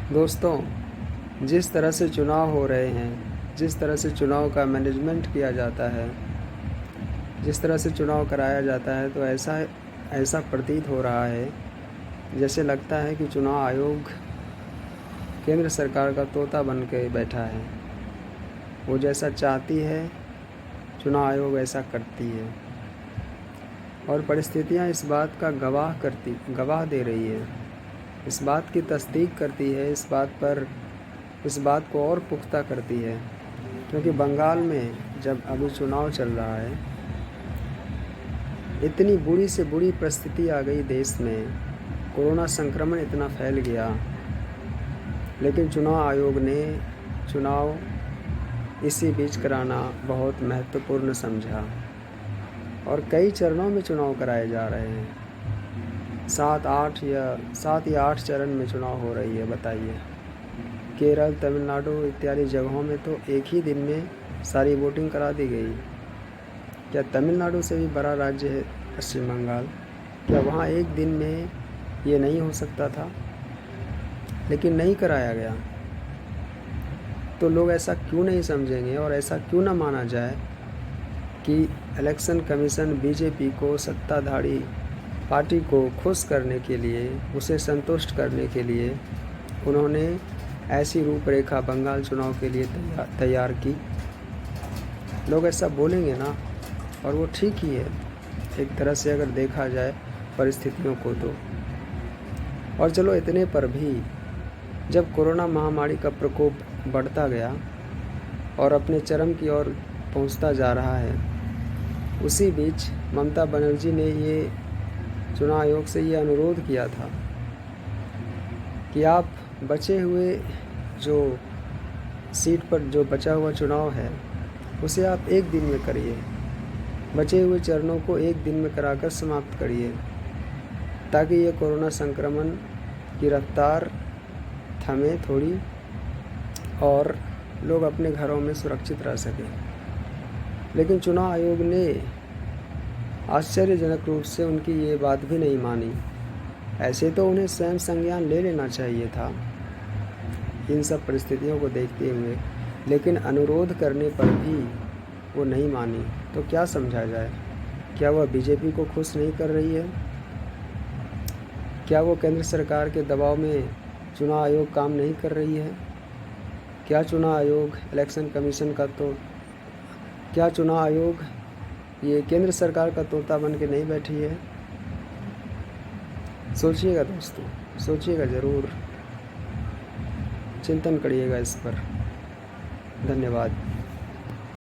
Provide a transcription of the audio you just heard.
दोस्तों, जिस तरह से चुनाव हो रहे हैं, जिस तरह से चुनाव का मैनेजमेंट किया जाता है, जिस तरह से चुनाव कराया जाता है, तो ऐसा प्रतीत हो रहा है जैसे लगता है कि चुनाव आयोग केंद्र सरकार का तोता बन के बैठा है। वो जैसा चाहती है, चुनाव आयोग ऐसा करती है और परिस्थितियां इस बात का गवाह दे रही है, इस बात की तस्दीक करती है, इस बात को और पुख्ता करती है। क्योंकि बंगाल में जब अभी चुनाव चल रहा है, इतनी बुरी से बुरी परिस्थिति आ गई देश में, कोरोना संक्रमण इतना फैल गया, लेकिन चुनाव आयोग ने चुनाव इसी बीच कराना बहुत महत्वपूर्ण समझा और कई चरणों में चुनाव कराए जा रहे हैं। 7 या 8 चरण में चुनाव हो रही है। बताइए, केरल, तमिलनाडु इत्यादि जगहों में तो एक ही दिन में सारी वोटिंग करा दी गई। क्या तमिलनाडु से भी बड़ा राज्य है पश्चिम बंगाल? क्या वहाँ एक दिन में ये नहीं हो सकता था? लेकिन नहीं कराया गया। तो लोग ऐसा क्यों नहीं समझेंगे और ऐसा क्यों ना माना जाए कि इलेक्शन कमीशन बीजेपी को, सत्ताधारी पार्टी को खुश करने के लिए, उसे संतुष्ट करने के लिए उन्होंने ऐसी रूपरेखा बंगाल चुनाव के लिए तैयार की। लोग ऐसा बोलेंगे ना, और वो ठीक ही है एक तरह से अगर देखा जाए परिस्थितियों को तो। और चलो, इतने पर भी जब कोरोना महामारी का प्रकोप बढ़ता गया और अपने चरम की ओर पहुंचता जा रहा है, उसी बीच ममता बनर्जी ने ये चुनाव आयोग से ये अनुरोध किया था कि आप बचे हुए जो सीट पर जो बचा हुआ चुनाव है, उसे आप एक दिन में करिए, बचे हुए चरणों को एक दिन में कराकर समाप्त करिए, ताकि ये कोरोना संक्रमण की रफ्तार थमे थोड़ी और लोग अपने घरों में सुरक्षित रह सकें। लेकिन चुनाव आयोग ने आश्चर्यजनक रूप से उनकी ये बात भी नहीं मानी। ऐसे तो उन्हें स्वयं संज्ञान ले लेना चाहिए था इन सब परिस्थितियों को देखते हुए, लेकिन अनुरोध करने पर भी वो नहीं मानी। तो क्या समझा जाए? क्या वह बीजेपी को खुश नहीं कर रही है? क्या वो केंद्र सरकार के दबाव में चुनाव आयोग काम नहीं कर रही है? क्या चुनाव आयोग इलेक्शन कमीशन का क्या चुनाव आयोग ये केंद्र सरकार का तोता बन के नहीं बैठी है? सोचिएगा दोस्तों, सोचिएगा ज़रूर, चिंतन करिएगा इस पर। धन्यवाद।